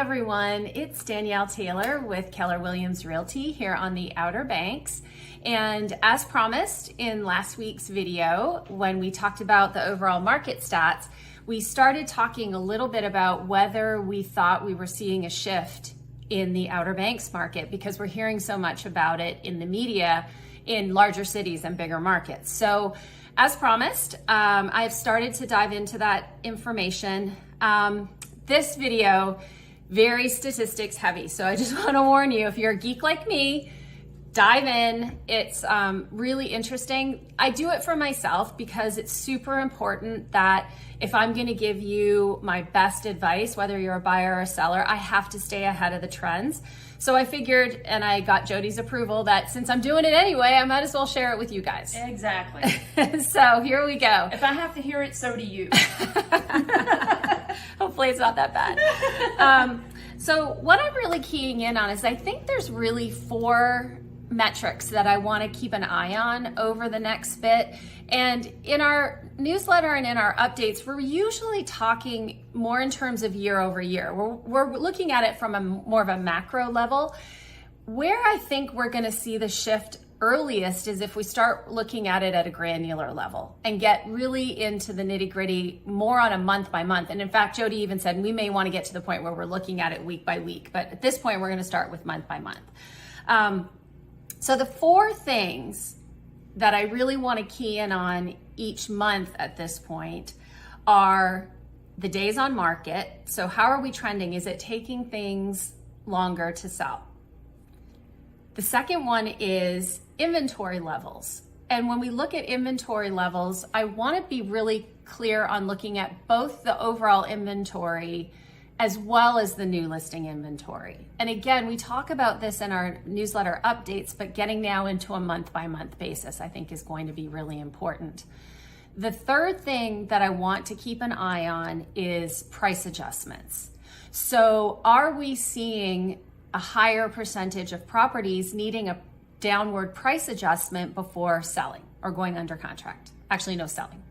everyone, it's Danielle Taylor with Keller Williams Realty here on the Outer Banks. And as promised in last week's video, when we talked about the overall market stats, we started talking a little bit about whether we thought we were seeing a shift in the Outer Banks market because we're hearing so much about it in the media in larger cities and bigger markets. So as promised, I've started to dive into that information. This video, very statistics heavy. So I just want to warn you, if you're a geek like me, dive in. It's really interesting. I do it for myself because it's super important that if I'm going to give you my best advice, whether you're a buyer or a seller, I have to stay ahead of the trends. So I figured, and I got Jody's approval, that since I'm doing it anyway, I might as well share it with you guys. Exactly. So here we go. If I have to hear it, so do you. Hopefully it's not that bad. So what I'm really keying in on is I think there's really 4 metrics that I want to keep an eye on over the next bit. And in our newsletter and in our updates, we're usually talking more in terms of year over year. We're looking at it from a more of a macro level. Where I think we're going to see the shift earliest is if we start looking at it at a granular level and get really into the nitty gritty more on a month by month. And in fact, Jody even said we may want to get to the point where we're looking at it week by week, but at this point, we're going to start with month by month. So the 4 things that I really want to key in on each month at this point are the days on market. So how are we trending? Is it taking things longer to sell? The second one is inventory levels. And when we look at inventory levels, I want to be really clear on looking at both the overall inventory as well as the new listing inventory. And again, we talk about this in our newsletter updates, but getting now into a month by month basis, I think is going to be really important. The third thing that I want to keep an eye on is price adjustments. So are we seeing a higher percentage of properties needing a downward price adjustment before selling or going under contract? Actually, no, selling.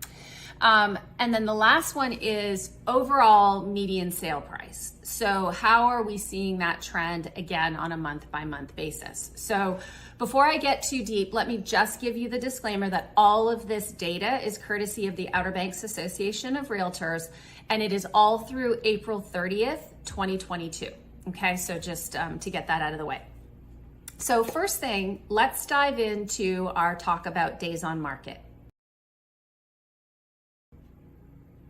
And then the last one is overall median sale price. So how are we seeing that trend again on a month by month basis? So before I get too deep, let me just give you the disclaimer that all of this data is courtesy of the Outer Banks Association of Realtors, and it is all through April 30th, 2022. Okay, so just to get that out of the way. So first thing, let's dive into our talk about days on market.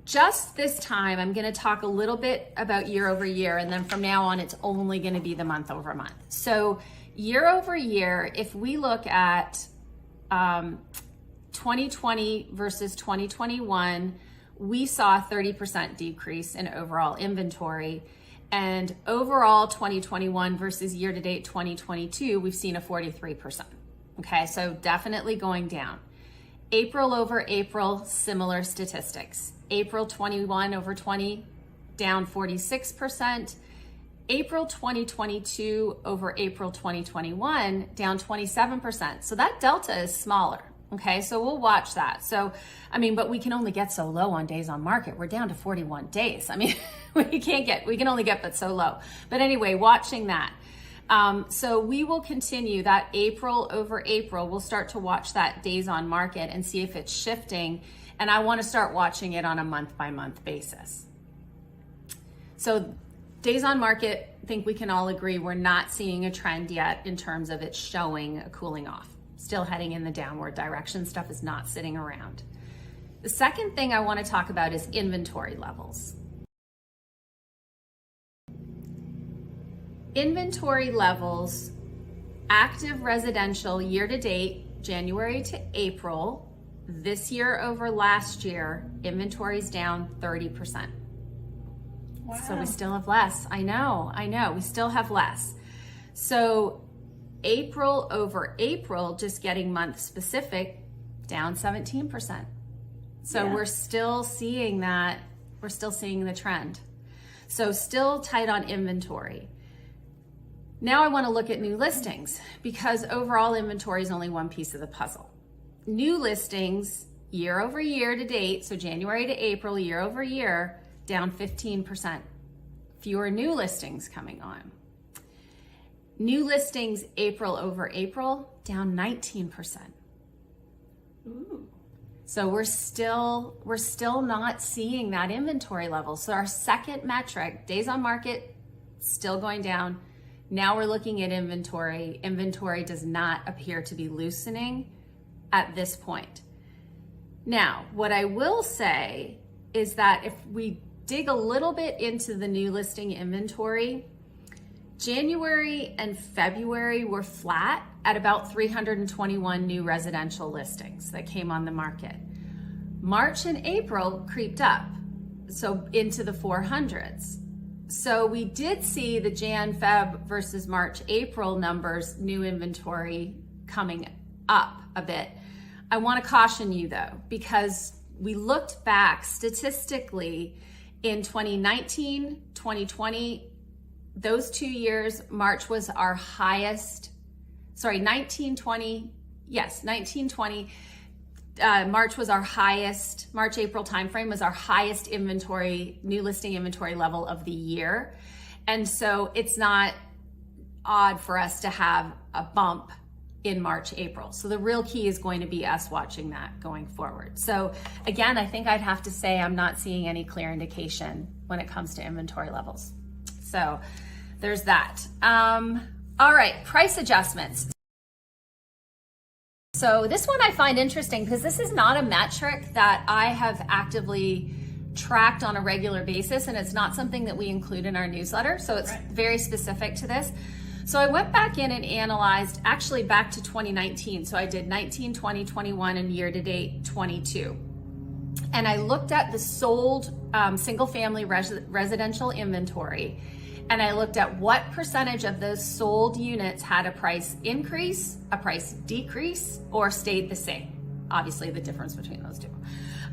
Just this time, I'm going to talk a little bit about year over year, and then from now on, it's only going to be the month over month. So year over year, if we look at 2020 versus 2021, we saw a 30% decrease in overall inventory. And overall 2021 versus year to date 2022, we've seen a 43%. Okay, so definitely going down. April over April, similar statistics. April 21 over 20, down 46%. April 2022 over April 2021, down 27%. So that delta is smaller. Okay, so we'll watch that. So, I mean, but we can only get so low on days on market. We're down to 41 days. I mean, we can only get but so low. But anyway, watching that. So we will continue that April over April. We'll start to watch that days on market and see if it's shifting. And I want to start watching it on a month by month basis. So days on market, I think we can all agree we're not seeing a trend yet in terms of it showing a cooling off. Still heading in the downward direction. Stuff is not sitting around. The second thing I want to talk about is inventory levels. Inventory levels, active residential year to date, January to April, this year over last year, inventory's down 30%. Wow. So we still have less. I know, we still have less. So April over April, just getting month specific, down 17%. So we're still seeing that, we're still seeing the trend. So still tight on inventory. Now I want to look at new listings because overall inventory is only one piece of the puzzle. New listings year over year to date, so January to April, year over year, down 15%. fewer new listings coming on. New listings April over April, down 19%. Ooh. So we're still not seeing that inventory level. So our second metric, days on market, still going down. Now we're looking at inventory. Inventory does not appear to be loosening at this point. Now, what I will say is that if we dig a little bit into the new listing inventory, January and February were flat at about 321 new residential listings that came on the market. March and April creeped up, so into the 400s. So we did see the Jan, Feb versus March, April numbers, new inventory coming up a bit. I want to caution you though, because we looked back statistically in 2019, 2020, those 2 years, March was our highest, 1920, March was our highest, March-April timeframe was our highest inventory, new listing inventory level of the year. And so it's not odd for us to have a bump in March, April. So the real key is going to be us watching that going forward. So again, I think I'd have to say I'm not seeing any clear indication when it comes to inventory levels. So there's that. All right, price adjustments. So this one I find interesting because this is not a metric that I have actively tracked on a regular basis, and it's not something that we include in our newsletter. So it's very specific to this. So I went back in and analyzed actually back to 2019. So I did 19, 20, 21, and year to date 22. And I looked at the sold single family residential inventory, and I looked at what percentage of those sold units had a price increase, a price decrease, or stayed the same. Obviously the difference between those two.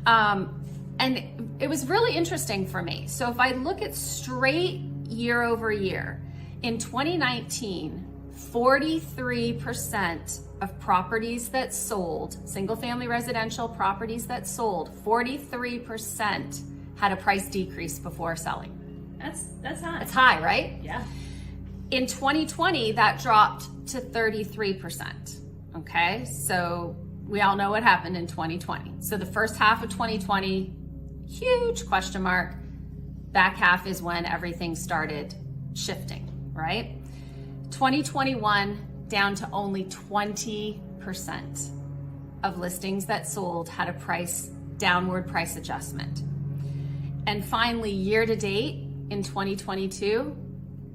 And it was really interesting for me. So if I look at straight year over year, in 2019, 43% of properties that sold, single family residential properties that sold, 43% had a price decrease before selling. That's high. It's high, right? Yeah. In 2020, that dropped to 33%. Okay, so we all know what happened in 2020. So the first half of 2020, huge question mark. Back half is when everything started shifting, right? 2021, down to only 20% of listings that sold had a downward price adjustment. And finally, year to date in 2022,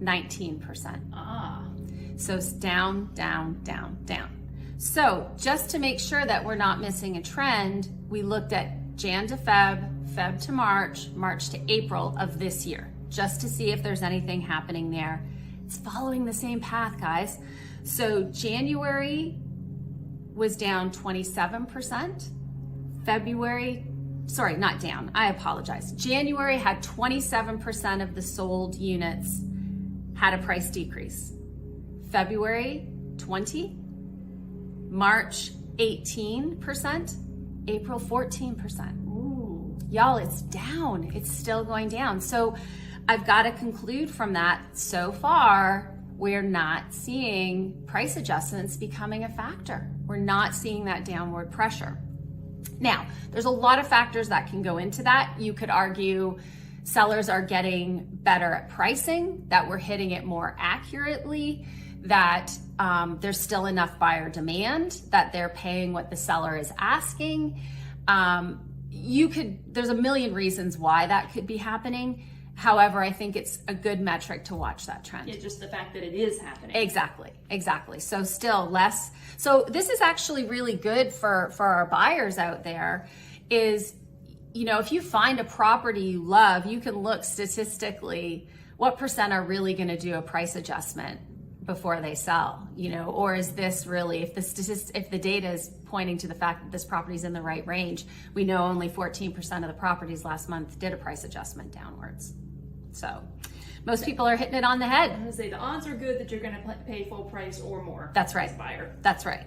19%. So it's down, down, down, down. So just to make sure that we're not missing a trend, we looked at Jan to Feb, Feb to March, March to April of this year, just to see if there's anything happening there. It's following the same path, guys. So January was down 27%. February, sorry, not down, I apologize. January had 27% of the sold units had a price decrease. February, 20. March, 18%. April, 14%. Ooh. Y'all, it's down. It's still going down. So I've got to conclude from that, so far, we're not seeing price adjustments becoming a factor. We're not seeing that downward pressure. Now, there's a lot of factors that can go into that. You could argue sellers are getting better at pricing, that we're hitting it more accurately, that there's still enough buyer demand, that they're paying what the seller is asking. There's a million reasons why that could be happening. However, I think it's a good metric to watch that trend. Yeah, just the fact that it is happening. Exactly. So still less. So this is actually really good for our buyers out there is, if you find a property you love, you can look statistically what percent are really going to do a price adjustment before they sell, or is this really, if the data is pointing to the fact that this property is in the right range, we know only 14% of the properties last month did a price adjustment downwards. So most people are hitting it on the head. I'm going to say the odds are good that you're going to pay full price or more. That's right. As a buyer. That's right.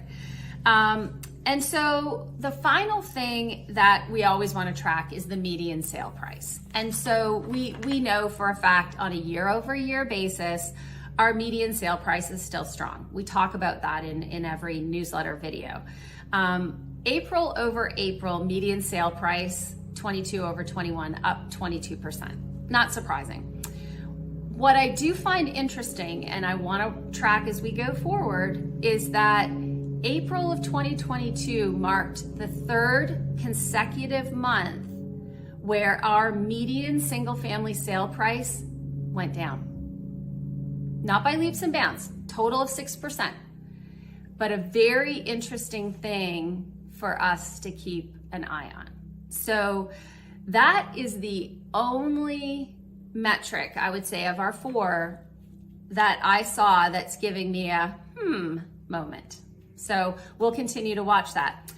And so the final thing that we always want to track is the median sale price. And so we know for a fact on a year-over-year basis, our median sale price is still strong. We talk about that in every newsletter video. April over April, median sale price, 22 over 21, up 22%. Not surprising. What I do find interesting, and I want to track as we go forward, is that April of 2022 marked the third consecutive month where our median single family sale price went down. Not by leaps and bounds, total of 6%, but a very interesting thing for us to keep an eye on. So that is the only metric, I would say, of our 4 that I saw that's giving me a moment. So we'll continue to watch that.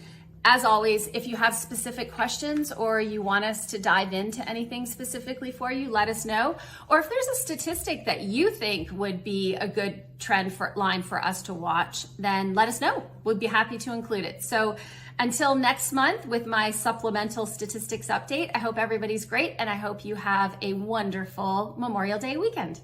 As always, if you have specific questions or you want us to dive into anything specifically for you, let us know. Or if there's a statistic that you think would be a good trend line for us to watch, then let us know. We'd be happy to include it. So until next month with my supplemental statistics update, I hope everybody's great and I hope you have a wonderful Memorial Day weekend.